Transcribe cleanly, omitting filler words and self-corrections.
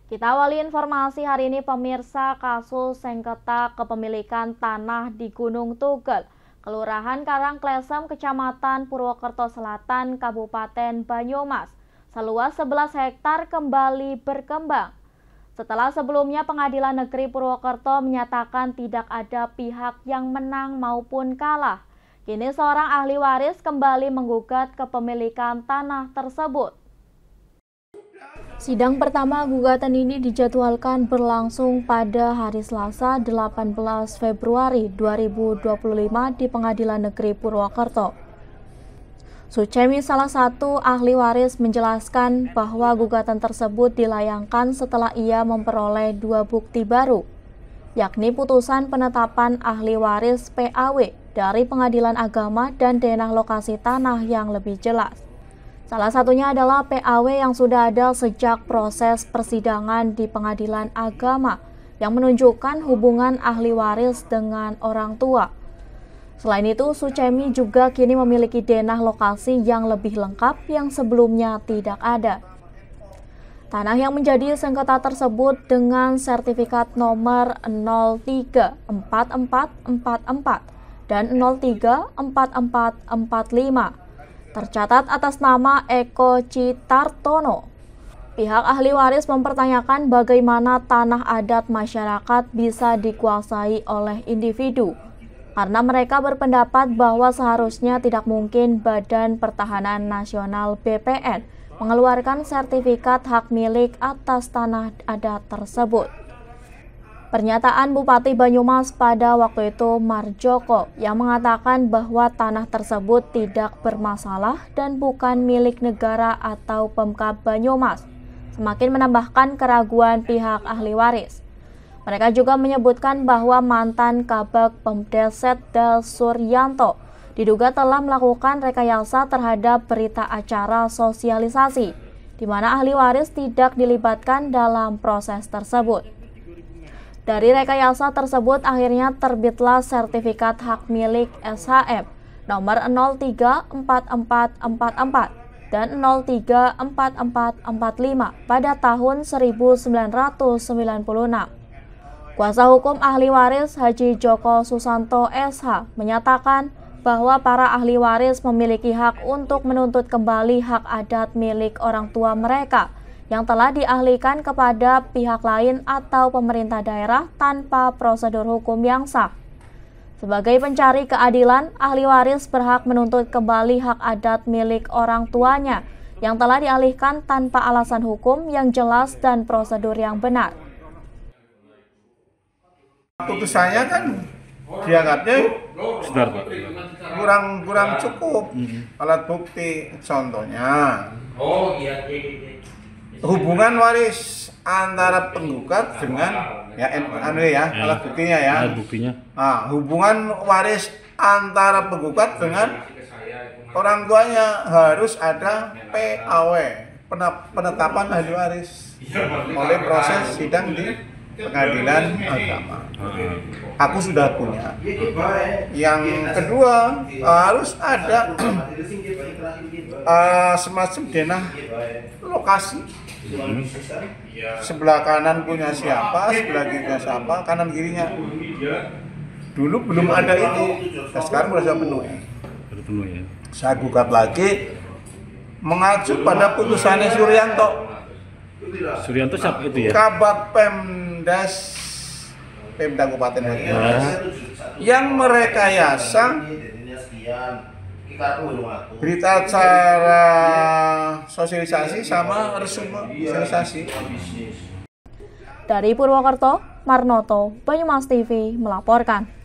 Kita awali informasi hari ini pemirsa, kasus sengketa kepemilikan tanah di Gunung Tugel, Kelurahan Karangklesem, Kecamatan Purwokerto Selatan, Kabupaten Banyumas, seluas 11 hektar kembali berkembang. Setelah sebelumnya Pengadilan Negeri Purwokerto menyatakan tidak ada pihak yang menang maupun kalah, kini seorang ahli waris kembali menggugat kepemilikan tanah tersebut. Sidang pertama gugatan ini dijadwalkan berlangsung pada hari Selasa 18 Februari 2025 di Pengadilan Negeri Purwokerto. Sucemi, salah satu ahli waris, menjelaskan bahwa gugatan tersebut dilayangkan setelah ia memperoleh 2 bukti baru, yakni putusan penetapan ahli waris PAW dari Pengadilan Agama dan denah lokasi tanah yang lebih jelas. Salah satunya adalah PAW yang sudah ada sejak proses persidangan di Pengadilan Agama yang menunjukkan hubungan ahli waris dengan orang tua. Selain itu, Sucemi juga kini memiliki denah lokasi yang lebih lengkap yang sebelumnya tidak ada. Tanah yang menjadi sengketa tersebut dengan sertifikat nomor 034444 dan 034445 tercatat atas nama Eko Citartono. Pihak ahli waris mempertanyakan bagaimana tanah adat masyarakat bisa dikuasai oleh individu, karena mereka berpendapat bahwa seharusnya tidak mungkin Badan Pertahanan Nasional BPN mengeluarkan sertifikat hak milik atas tanah adat tersebut. Pernyataan Bupati Banyumas pada waktu itu, Marjoko, yang mengatakan bahwa tanah tersebut tidak bermasalah dan bukan milik negara atau Pemkab Banyumas, semakin menambahkan keraguan pihak ahli waris. Mereka juga menyebutkan bahwa mantan Kabag Pemdes Setda Suryanto diduga telah melakukan rekayasa terhadap berita acara sosialisasi, di mana ahli waris tidak dilibatkan dalam proses tersebut. Dari rekayasa tersebut akhirnya terbitlah sertifikat hak milik SHM nomor 034444 dan 034445 pada tahun 1996. Kuasa hukum ahli waris Haji Joko Susanto SH menyatakan bahwa para ahli waris memiliki hak untuk menuntut kembali hak adat milik orang tua mereka yang telah dialihkan kepada pihak lain atau pemerintah daerah tanpa prosedur hukum yang sah. Sebagai pencari keadilan, ahli waris berhak menuntut kembali hak adat milik orang tuanya yang telah dialihkan tanpa alasan hukum yang jelas dan prosedur yang benar. Putusannya kan dianggapnya kurang cukup alat bukti, contohnya hubungan waris antara penggugat dengan alat buktinya ya. Nah, hubungan waris antara penggugat dengan orang tuanya harus ada PAW, penetapan ahli waris, oleh proses sidang di Pengadilan Agama. Aku sudah punya. Yang kedua, harus ada semacam denah lokasi. Sebelah kanan punya siapa, sebelah kirinya siapa, kanan kirinya. Dulu belum ada itu, nah, sekarang sudah penuh ya. Saya gugat lagi mengacu pada putusannya Suryanto. Suryanto siapa itu ya? Kabag Pemdes Pemda Kabupaten Banyumas yang merekayasa berita acara sosialisasi sama resume sosialisasi. Dari Purwokerto, Marnoto, Banyumas TV melaporkan.